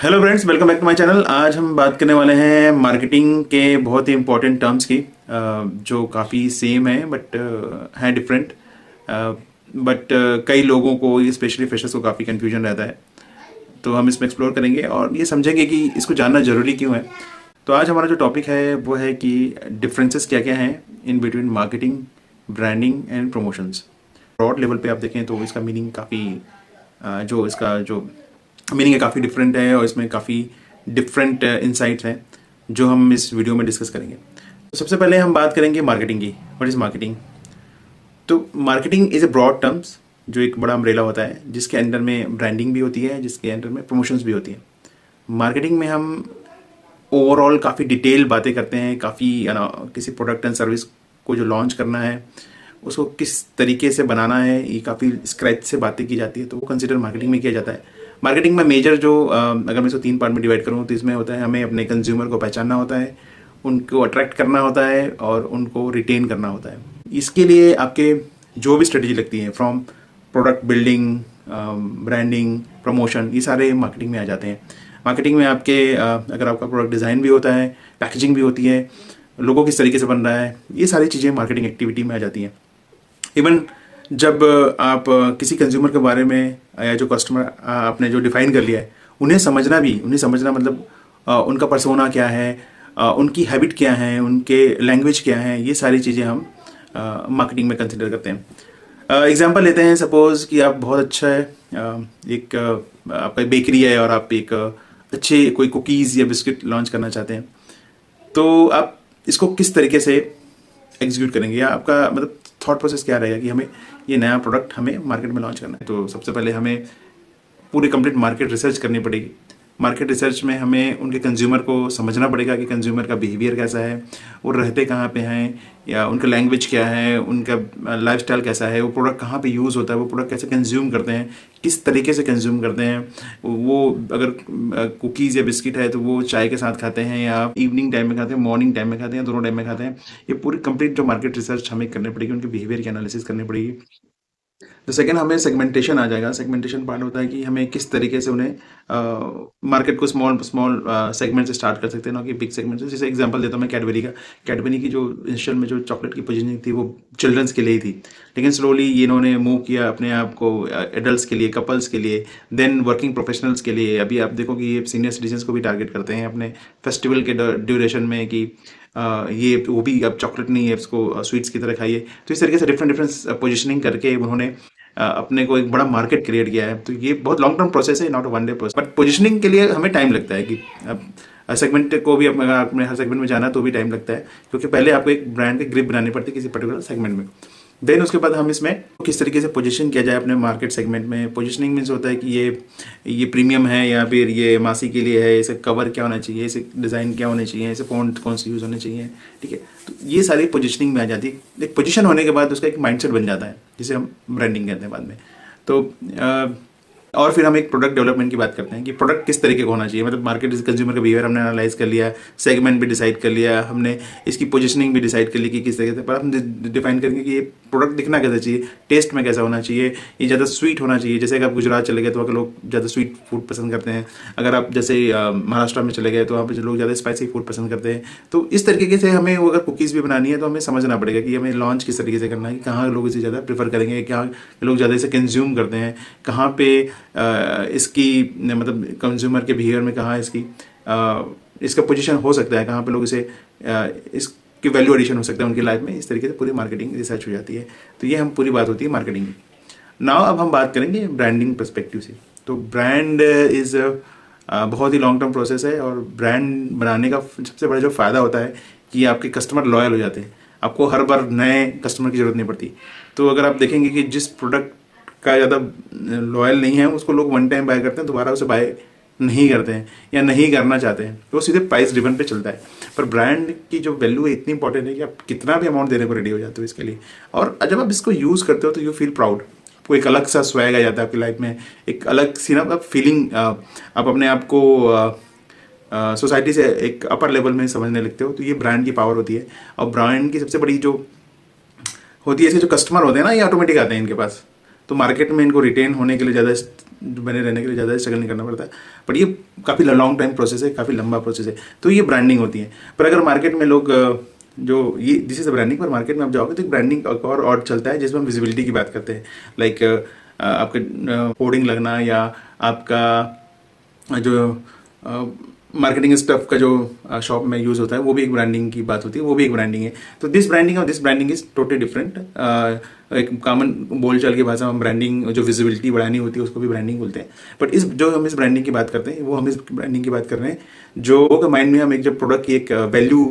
Hello friends, welcome back to my channel. आज हम बात करने वाले हैं मार्केटिंग के बहुत ही इंपॉर्टेंट टर्म्स की, जो काफ़ी सेम है बट हैं डिफरेंट। बट कई लोगों को, स्पेशली फ्रेशर्स को, काफ़ी कंफ्यूजन रहता है। तो हम इसमें एक्सप्लोर करेंगे और ये समझेंगे कि इसको जानना ज़रूरी क्यों है। तो आज हमारा जो टॉपिक है वो है कि डिफरेंसेस क्या क्या हैं in between marketing, branding and promotions. Broad level पे आप देखें तो इसका मीनिंग काफ़ी जो इसका जो मीनिंग है काफ़ी डिफरेंट है और इसमें काफ़ी डिफरेंट इंसाइट्स हैं जो हम इस वीडियो में डिस्कस करेंगे। तो सबसे पहले हम बात करेंगे मार्केटिंग की। What is marketing? तो marketing is a broad terms, जो एक बड़ा अम्ब्रेला होता है जिसके अंडर में ब्रांडिंग भी होती है, जिसके अंडर में प्रमोशंस भी होती है। मार्केटिंग में हम ओवरऑल काफ़ी डिटेल बातें करते हैं, काफ़ी किसी प्रोडक्ट एंड सर्विस को जो लॉन्च करना है उसको किस तरीके से बनाना है, ये काफ़ी स्क्रैच से बातें की जाती है, तो वो कंसिडर मार्केटिंग में किया जाता है। मार्केटिंग में मेजर जो अगर मैं इसको 3 पार्ट में डिवाइड करूँ तो इसमें होता है हमें अपने कंज्यूमर को पहचानना होता है, उनको अट्रैक्ट करना होता है और उनको रिटेन करना होता है। इसके लिए आपके जो भी स्ट्रेटजी लगती है, from product building, branding, promotion, ये सारे मार्केटिंग में आ जाते हैं। मार्केटिंग में आपके अगर आपका प्रोडक्ट डिज़ाइन भी होता है, पैकेजिंग भी होती है, लोगो किस तरीके से बन रहा है, ये सारी चीज़ें मार्केटिंग एक्टिविटी में आ जाती हैं। इवन जब आप किसी कंज्यूमर के बारे में या जो कस्टमर आपने जो डिफाइन कर लिया है, उन्हें समझना मतलब उनका पर्सोना क्या है, उनकी हैबिट क्या है, उनके लैंग्वेज क्या है, ये सारी चीज़ें हम मार्केटिंग में कंसिडर करते हैं। एग्जांपल लेते हैं, सपोज कि आप बहुत अच्छा है, एक आपका बेकरी है और आप एक अच्छे कोई कुकीज़ या बिस्किट लॉन्च करना चाहते हैं, तो आप इसको किस तरीके से एग्जीक्यूट करेंगे, या आपका मतलब थॉट प्रोसेस क्या रहेगा कि हमें ये नया प्रोडक्ट हमें मार्केट में लॉन्च करना है। तो सबसे पहले हमें पूरी कंप्लीट मार्केट रिसर्च करनी पड़ेगी। मार्केट रिसर्च में हमें उनके कंज्यूमर को समझना पड़ेगा कि कंज्यूमर का बिहेवियर कैसा है, वो रहते कहाँ पे हैं, या उनका लैंग्वेज क्या है, उनका लाइफस्टाइल कैसा है, वो प्रोडक्ट कहाँ पे यूज़ होता है, वो प्रोडक्ट कैसे कंज्यूम करते हैं, किस तरीके से कंज्यूम करते हैं। वो अगर कुकीज़ या बिस्किट है तो वो चाय के साथ खाते हैं, या इवनिंग टाइम में खाते हैं, मॉर्निंग टाइम में खाते हैं, दोनों टाइम में खाते हैं। ये पूरी कंप्लीट जो मार्केट रिसर्च हमें करनी पड़ेगी, उनके बिहेवियर की एनालिसिस करनी पड़ेगी। तो सेकंड हमें सेगमेंटेशन आ जाएगा। सेगमेंटेशन पार्ट होता है कि हमें किस तरीके से उन्हें मार्केट को स्मॉल स्मॉल सेगमेंट से स्टार्ट कर सकते हैं, ना कि बिग सेगमेंट से। जैसे एग्जांपल देता हूँ मैं कैडबरी का। कैडबरी की जो इनिशियल में जो चॉकलेट की पोजीशनिंग थी वो चिल्ड्रंस के लिए ही थी, लेकिन स्लोली ये इन्होंने मूव किया अपने आप को एडल्ट्स के लिए, कपल्स के लिए, देन वर्किंग प्रोफेशनल्स के लिए। अभी आप देखो कि ये सीनियर सिटीजन्स को भी टारगेट करते हैं अपने फेस्टिवल के ड्यूरेशन में, कि ये वो भी अब चॉकलेट नहीं है, इसको स्वीट्स की तरह खाइए। तो इस तरीके से डिफरेंट डिफरेंट पोजीशनिंग करके उन्होंने अपने को एक बड़ा मार्केट क्रिएट किया है। तो ये बहुत लॉन्ग टर्म प्रोसेस है, not a one day process. But positioning के लिए हमें टाइम लगता है, कि अब सेगमेंट को भी अगर आपने हर सेगमेंट में जाना तो भी टाइम लगता है, क्योंकि पहले आपको एक ब्रांड की ग्रिप बनानी पड़ती है किसी पर्टिकुलर सेगमेंट में। देन उसके बाद हम इसमें किस तरीके से पोजीशन किया जाए अपने मार्केट सेगमेंट में। पोजीशनिंग मीन्स होता है कि ये प्रीमियम है, या फिर ये मासी के लिए है, इसे कवर क्या होना चाहिए, इसे डिज़ाइन क्या होने चाहिए, इसे फ़ॉन्ट कौन से यूज़ होने चाहिए, ठीक है। तो ये सारी पोजीशनिंग में आ जाती है। एक पोजीशन होने के बाद उसका एक माइंडसेट बन जाता है, जिसे हम ब्रांडिंग कहते हैं बाद में। तो और फिर हम एक प्रोडक्ट डेवलपमेंट की बात करते हैं कि प्रोडक्ट किस तरीके का होना चाहिए। मतलब मार्केट कंज्यूमर का बिहेवियर हमने एनालाइज कर लिया, सेगमेंट भी डिसाइड कर लिया, हमने इसकी पोजीशनिंग भी डिसाइड कर ली कि किस तरीके से। पर हम डिफाइन करेंगे कि ये प्रोडक्ट दिखना कैसा चाहिए, टेस्ट में कैसा होना चाहिए, ये ज़्यादा स्वीट होना चाहिए। जैसे अगर आप गुजरात चले गए तो वहाँ के लोग ज़्यादा स्वीट फूड पसंद करते हैं। अगर आप जैसे महाराष्ट्र में चले गए तो वहाँ पर लोग ज़्यादा स्पाइसी फूड पसंद करते हैं। तो इस तरीके से हमें अगर कुकीज़ भी बनानी है तो हमें समझना पड़ेगा कि हमें लॉन्च किस तरीके से करना है, कि कहाँ लोग इसे ज़्यादा प्रेफर करेंगे, कहाँ लोग ज़्यादा इसे कंज्यूम करते हैं, कहाँ पे इसकी मतलब कंज्यूमर के बिहेवियर में कहाँ इसका पोजीशन हो सकता है, कहाँ पे लोग इसे इसकी वैल्यू एडिशन हो सकता है उनकी लाइफ में। इस तरीके से पूरी मार्केटिंग रिसर्च हो जाती है। तो ये हम पूरी बात होती है मार्केटिंग की। नाउ अब हम बात करेंगे ब्रांडिंग पर्सपेक्टिव से। तो ब्रांड इज़ बहुत ही लॉन्ग टर्म प्रोसेस है, और ब्रांड बनाने का सबसे बड़ा जो फ़ायदा होता है कि आपके कस्टमर लॉयल हो जाते हैं, आपको हर बार नए कस्टमर की ज़रूरत नहीं पड़ती। तो अगर आप देखेंगे कि जिस प्रोडक्ट का ज़्यादा लॉयल नहीं है उसको लोग वन टाइम बाय करते हैं, दोबारा उसे बाय नहीं करते हैं या नहीं करना चाहते हैं, तो वो सीधे प्राइस ड्रिवन पे चलता है। पर ब्रांड की जो वैल्यू है इतनी इंपॉर्टेंट है कि आप कितना भी अमाउंट देने को रेडी हो जाते हो इसके लिए। और जब आप इसको यूज़ करते हो तो यू फील प्राउड। आपको एक अलग सा स्वैग आ जाता है आपकी लाइफ में, एक अलग सी ना फीलिंग, आप अपने आप को सोसाइटी से एक अपर लेवल में समझने लगते हो। तो ये ब्रांड की पावर होती है। और ब्रांड की सबसे बड़ी जो होती है, इसके जो कस्टमर होते हैं ना, ये ऑटोमेटिक आते हैं इनके पास। तो मार्केट में इनको रिटेन होने के लिए ज़्यादा बने रहने के लिए ज़्यादा स्ट्रगल नहीं करना पड़ता है। बट ये काफ़ी लॉन्ग टाइम प्रोसेस है, काफ़ी लंबा प्रोसेस है। तो ये ब्रांडिंग होती है। पर अगर मार्केट में लोग जो ये दिस इज ब्रांडिंग, पर मार्केट में आप जाओगे तो एक ब्रांडिंग और चलता है जिसमें हम विजिबिलिटी की बात करते हैं। लाइक आपके होर्डिंग लगना या आपका जो मार्केटिंग स्टफ का जो शॉप में यूज़ होता है वो भी एक ब्रांडिंग की बात होती है, वो भी एक ब्रांडिंग है। तो दिस ब्रांडिंग और this branding is totally different. एक कॉमन बोलचाल की भाषा में हम ब्रांडिंग जो विजिबिलिटी बढ़ानी होती है उसको भी ब्रांडिंग बोलते हैं। बट हम इस ब्रांडिंग की बात करते हैं वो हम इस ब्रांडिंग की बात कर रहे हैं जो माइंड में हम एक जब प्रोडक्ट की एक वैल्यू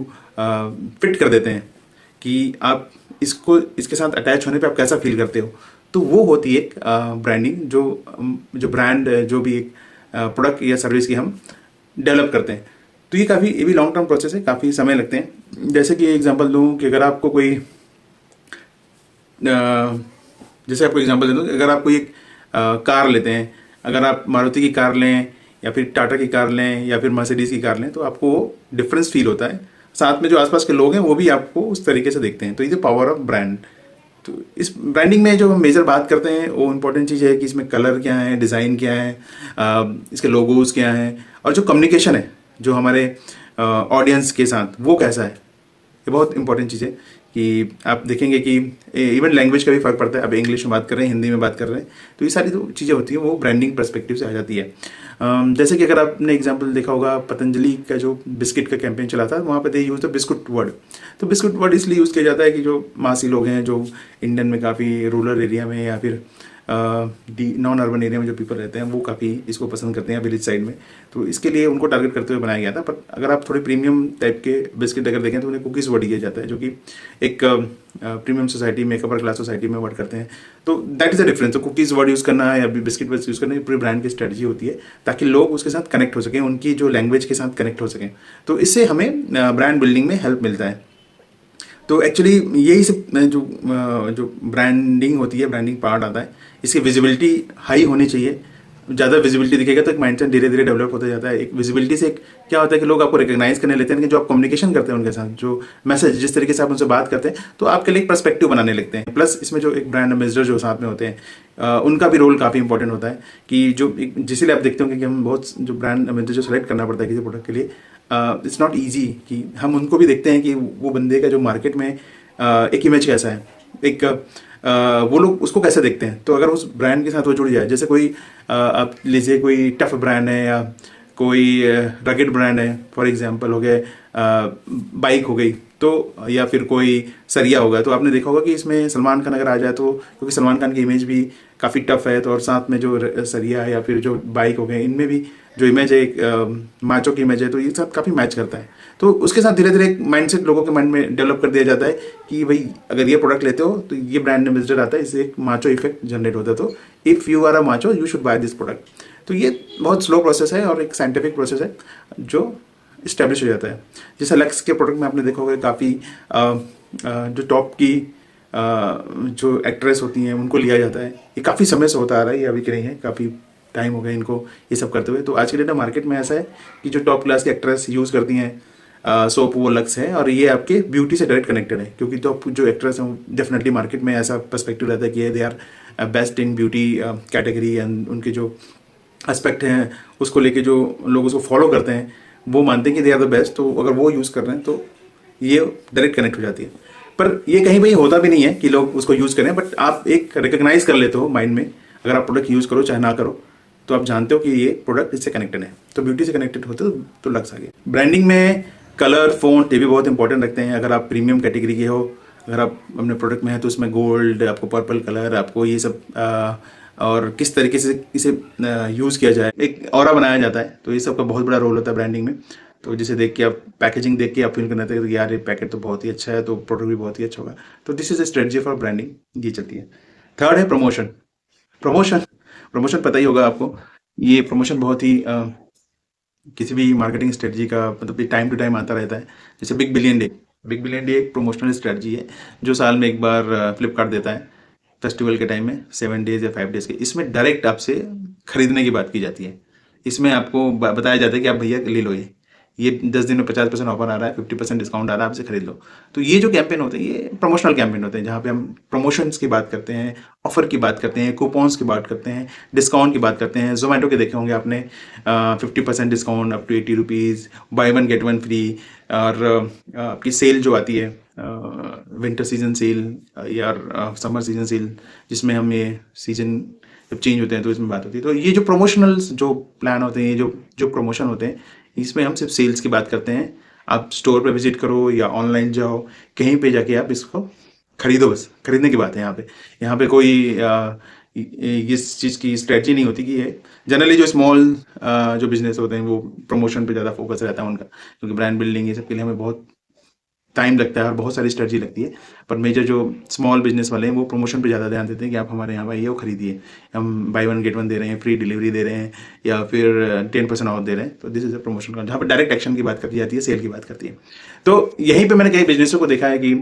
फिट कर देते हैं कि आप इसके साथ अटैच होने पे आप कैसा फील करते हो, तो वो होती है एक ब्रांडिंग जो ब्रांड जो भी एक प्रोडक्ट या सर्विस की हम डेवलप करते हैं। तो ये भी लॉन्ग टर्म प्रोसेस है, काफ़ी समय लगते हैं। जैसे कि एग्जांपल दूं कि अगर आपको कोई जैसे आपको एग्जांपल दे दूं, अगर आप कोई एक कार लेते हैं, अगर आप मारुति की कार लें या फिर टाटा की कार लें या फिर मर्सिडीज की कार लें, तो आपको डिफरेंस फील होता है। साथ में जो आसपास के लोग हैं वो भी आपको उस तरीके से देखते हैं। तो ये पावर ऑफ ब्रांड। तो इस ब्रांडिंग में जो हम मेजर बात करते हैं वो इम्पोर्टेंट चीज़ है कि इसमें कलर क्या है, डिज़ाइन क्या है, इसके लोगोज क्या हैं, और जो कम्युनिकेशन है जो हमारे ऑडियंस के साथ वो कैसा है। ये बहुत इंपॉर्टेंट चीज़ है कि आप देखेंगे कि इवन लैंग्वेज का भी फ़र्क पड़ता है। अब इंग्लिश में बात कर रहे हैं, हिंदी में बात कर रहे हैं, तो ये सारी जो चीज़ें होती हैं वो ब्रांडिंग पर्सपेक्टिव से आ जाती है। जैसे कि अगर आपने एग्जांपल देखा होगा, पतंजलि का जो बिस्किट का कैंपेन चला था, वहाँ पर दे यूज़ द बिस्कुट वर्ड। तो बिस्कुट वर्ड इसलिए यूज़ किया जाता है कि जो मासी लोग हैं जो इंडियन में काफ़ी रूरल एरिया में या फिर नॉन अर्बन एरिया में जो पीपल रहते हैं वो काफ़ी इसको पसंद करते हैं विलेज साइड में। तो इसके लिए उनको टारगेट करते हुए बनाया गया था। पर अगर आप थोड़े प्रीमियम टाइप के बिस्किट अगर देखें तो उन्हें कुकीज़ वर्ड किया जाता है, जो कि एक प्रीमियम सोसाइटी में, अपर क्लास सोसाइटी में वर्ड करते हैं। तो दैट इज़ द डिफरेंस। तो कुकीज़ वर्ड यूज़ करना या बिस्किट वर्ड यूज़ करना, ये पूरी ब्रांड की स्ट्रेटजी होती है ताकि लोग उसके साथ कनेक्ट हो सकें, उनकी जो लैंग्वेज के साथ कनेक्ट हो सकें। तो इससे हमें ब्रांड बिल्डिंग में हेल्प मिलता है। तो एक्चुअली यही सब जो ब्रांडिंग होती है, ब्रांडिंग पार्ट आता है। इसकी विजिबिलिटी हाई होनी चाहिए। ज़्यादा विजिबिलिटी दिखेगा तो एक माइंडसेट धीरे धीरे डेवलप होता जाता है। एक विजिबिलिटी से क्या होता है कि लोग आपको रिकॉग्नाइज करने लेते हैं, लेकिन जो आप कम्युनिकेशन करते हैं उनके साथ, जो मैसेज जिस तरीके से आप उनसे बात करते हैं, तो आपके लिए एक पर्सपेक्टिव बनाने लगते हैं। प्लस इसमें जो एक ब्रांड एम्बेसडर जो साथ में होते हैं उनका भी रोल काफ़ी इंपॉर्टेंट होता है कि जो जिसलिए आप देखते होंगे कि हम बहुत जो ब्रांड एम्बेसडर जो सेलेक्ट करना पड़ता है किसी प्रोडक्ट के लिए, इट्स नॉट ईजी कि हम उनको भी देखते हैं कि वो बंदे का जो मार्केट में एक इमेज कैसा है, एक वो लोग उसको कैसे देखते हैं। तो अगर उस ब्रांड के साथ वो जुड़ जाए, जैसे कोई आप लीजिए कोई टफ ब्रांड है या कोई रगेड ब्रांड है, फॉर एग्जांपल हो गया बाइक हो गई, तो या फिर कोई सरिया होगा, तो आपने देखा होगा कि इसमें सलमान खान अगर आ जाए तो, क्योंकि सलमान खान की इमेज भी काफ़ी टफ है, तो और साथ में जो सरिया है या फिर जो बाइक हो गए, इनमें भी जो इमेज है एक माचो की इमेज है, तो ये सब काफ़ी मैच करता है। तो उसके साथ धीरे धीरे एक माइंडसेट लोगों के माइंड में डेवलप कर दिया जाता है कि भाई अगर ये प्रोडक्ट लेते हो तो ये ब्रांड एम्बेसडर आता है, इससे एक माचो इफेक्ट जनरेट होता है। तो if you are a macho you should buy this product. तो ये बहुत स्लो प्रोसेस है और एक साइंटिफिक प्रोसेस है जो इस्टेब्लिश हो जाता है। जैसे लक्स के प्रोडक्ट में आपने देखा होगा काफ़ी जो टॉप की जो एक्ट्रेस होती हैं उनको लिया जाता है। ये काफ़ी समय से होता आ रहा है, ये अभी की नहीं है, काफ़ी टाइम हो गया इनको ये सब करते हुए। तो आज के डेट में मार्केट में ऐसा है कि जो टॉप क्लास की एक्ट्रेस यूज़ करती हैं सोप वो लक्स है, और ये आपके ब्यूटी से डायरेक्ट कनेक्टेड है, क्योंकि टॉप जो एक्ट्रेस हैं डेफिनेटली मार्केट में ऐसा पर्सपेक्टिव रहता है कि they are best in beauty category, and उनके जो एस्पेक्ट हैं उसको लेके जो लोग उसको फॉलो करते हैं वो मानते हैं कि दे आर द बेस्ट। तो अगर वो यूज़ कर रहे हैं तो ये डायरेक्ट कनेक्ट हो जाती है। पर ये कहीं भी होता भी नहीं है कि लोग उसको यूज़ करें, बट आप एक रिकग्नाइज कर लेते हो माइंड में, अगर आप प्रोडक्ट यूज़ करो चाहे ना करो, तो आप जानते हो कि ये प्रोडक्ट इससे कनेक्टेड है। तो ब्यूटी से कनेक्टेड होते तो लक्स आ गया। ब्रांडिंग में कलर, फ़ॉन्ट ये भी बहुत इंपॉर्टेंट रखते हैं। अगर आप प्रीमियम कैटेगरी के हो, अगर आप अपने प्रोडक्ट में है तो उसमें गोल्ड, आपको पर्पल कलर, आपको ये सब और किस तरीके से इसे यूज़ किया जाए, एक ऑरा बनाया जाता है। तो ये सब का बहुत बड़ा रोल होता है ब्रांडिंग में। तो जिसे देख के आप पैकेजिंग देख के आप फील करते हैं कि यार ये पैकेट तो बहुत ही अच्छा है, तो प्रोडक्ट भी बहुत ही अच्छा होगा। तो this is a strategy for branding, ये चलती है। थर्ड है प्रमोशन। प्रमोशन पता ही होगा आपको, ये प्रमोशन बहुत ही किसी भी मार्केटिंग स्ट्रेटजी का मतलब टाइम टू टाइम आता रहता है। जैसे बिग बिलियन डे एक प्रमोशनल स्ट्रेटजी है जो साल में एक बार फ्लिपकार्ट देता है फेस्टिवल के टाइम में, 7 डेज या 5 डेज के। इसमें डायरेक्ट आपसे खरीदने की बात की जाती है। इसमें आपको बताया जाता है कि आप भैया ले लो ये, ये 10 दिन में 50% ऑफर आ रहा है, 50% डिस्काउंट आ रहा है, आप इसे खरीद लो। तो ये जो कैंपेन होते हैं ये प्रमोशनल कैंपेन होते हैं, जहाँ पे हम प्रमोशंस की बात करते हैं, ऑफर की बात करते हैं, कूपन्स की बात करते हैं, डिस्काउंट की बात करते हैं। जोमेटो के देखे होंगे आपने, 50% discount up to 80 rupees, buy one get one free. और आपकी सेल जो आती है, विंटर सीजन सेल या समर सीजन सेल, जिसमें हम ये सीजन जब चेंज होते हैं तो इसमें बात होती है। तो ये जो प्रमोशनल्स जो प्लान होते हैं, ये जो जो प्रमोशन होते हैं, इसमें हम सिर्फ सेल्स की बात करते हैं। आप स्टोर पे विजिट करो या ऑनलाइन जाओ, कहीं पे जाके आप इसको खरीदो, बस खरीदने की बात है यहाँ पे। यहाँ पे कोई इस चीज़ की स्ट्रेटजी नहीं होती कि ये जनरली जो स्मॉल जो बिजनेस होते हैं वो प्रमोशन पे ज़्यादा फोकस रहता है उनका, क्योंकि ब्रांड बिल्डिंग ये सब के लिए हमें बहुत टाइम लगता है और बहुत सारी स्ट्रेटजी लगती है। पर मेजर जो स्मॉल बिजनेस वाले हैं वो प्रमोशन पे ज़्यादा ध्यान देते हैं कि आप हमारे यहाँ आइए और खरीदिए, हम बाई वन गेट वन दे रहे हैं, फ्री डिलीवरी दे रहे हैं, या फिर 10% ऑफ दे रहे हैं। तो दिस इज अ प्रमोशन का, जहाँ पर डायरेक्ट एक्शन की बात करती जाती है, सेल की बात करती है। तो यहीं पर मैंने कई बिजनेसों को देखा है कि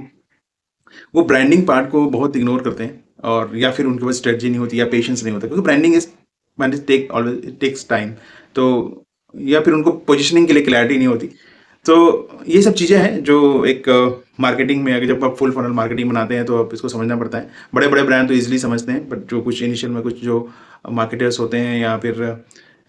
वो ब्रांडिंग पार्ट को बहुत इग्नोर करते हैं, और या फिर उनके पास स्ट्रेटजी नहीं होती या पेशेंस नहीं होता, क्योंकि branding is take always it takes time. तो या फिर उनको पोजिशनिंग के लिए क्लैरिटी नहीं होती। तो ये सब चीज़ें हैं जो एक मार्केटिंग में, अगर जब आप फुल फनल मार्केटिंग बनाते हैं तो आप इसको समझना पड़ता है। बड़े बड़े ब्रांड तो इजीली समझते हैं, बट जो कुछ इनिशियल में कुछ जो मार्केटर्स होते हैं, या फिर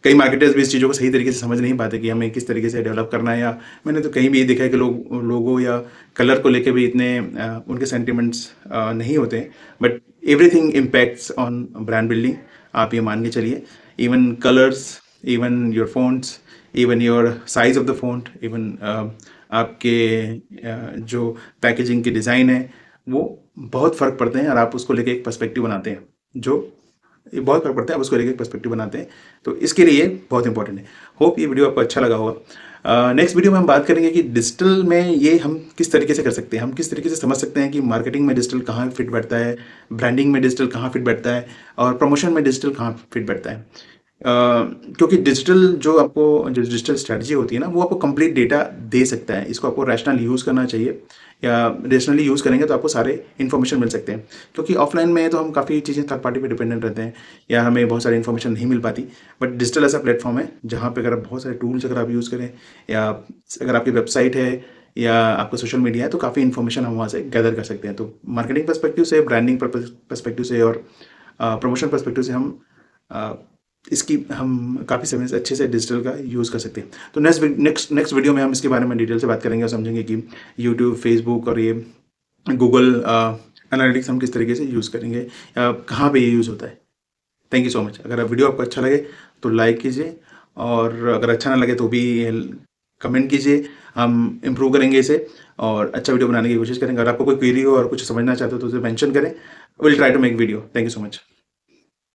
कई मार्केटर्स भी इस चीज़ों को सही तरीके से समझ नहीं पाते कि हमें किस तरीके से डेवलप करना है। या मैंने तो कहीं भी ये देखा है कि लोगों या कलर को लेके भी इतने उनके सेंटिमेंट्स नहीं होते हैं, but everything impacts on brand building. आप ये मान के चलिए, even colours, even your fonts, even your size of the font, even आपके जो पैकेजिंग के डिज़ाइन है, वो बहुत फ़र्क पड़ते हैं। और आप उसको लेके एक पर्सपेक्टिव बनाते हैं, जो ये बहुत फ़र्क पड़ता है, आप उसको लेके एक पर्सपेक्टिव बनाते हैं। तो इसके लिए बहुत इंपॉर्टेंट है। होप ये वीडियो आपको अच्छा लगा होगा। नेक्स्ट वीडियो में हम बात करेंगे कि डिजिटल में ये हम किस तरीके से कर सकते हैं, हम किस तरीके से समझ सकते हैं कि मार्केटिंग में डिजिटल कहाँ फिट बैठता है, ब्रांडिंग में डिजिटल कहाँ फिट बैठता है, और प्रमोशन में डिजिटल कहाँ फिट बैठता है। क्योंकि डिजिटल जो डिजिटल स्ट्रेटजी होती है ना, वो आपको कंप्लीट डेटा दे सकता है। इसको आपको रैशनल यूज़ करना चाहिए, या रैशनली यूज़ करेंगे तो आपको सारे इन्फॉर्मेशन मिल सकते हैं। क्योंकि ऑफलाइन में तो हम काफ़ी चीज़ें थर्ड पार्टी पे डिपेंडेंट रहते हैं, या हमें बहुत सारी इन्फॉर्मेशन नहीं मिल पाती। बट डिजिटल ऐसा प्लेटफॉर्म है जहाँ पे अगर आप बहुत सारे टूल्स अगर आप यूज़ करें, या अगर आपकी वेबसाइट है या आपका सोशल मीडिया है, तो काफ़ी इन्फॉर्मेशन हम वहाँ से गैदर कर सकते हैं। तो मार्केटिंग पर्सपेक्टिव से, ब्रांडिंग पर्सपेक्टिव से, और प्रमोशन पर्सपेक्टिव से इसकी हम काफ़ी समय अच्छे से डिजिटल का यूज़ कर सकते हैं। तो नेक्स्ट वीडियो में हम इसके बारे में डिटेल से बात करेंगे और समझेंगे कि यूट्यूब, फेसबुक और ये गूगल एनालिटिक्स हम किस तरीके से यूज़ करेंगे, या कहाँ पे ये यूज़ होता है। Thank you so much. अगर वीडियो आपको अच्छा लगे तो लाइक कीजिए, और अगर अच्छा ना लगे तो भी कमेंट कीजिए, हम इम्प्रूव करेंगे इसे और अच्छा वीडियो बनाने की कोशिश करेंगे। अगर आपको कोई क्वेरी हो और कुछ समझना चाहते हो तो उसे मेंशन करें, will try to make video. Thank you so much.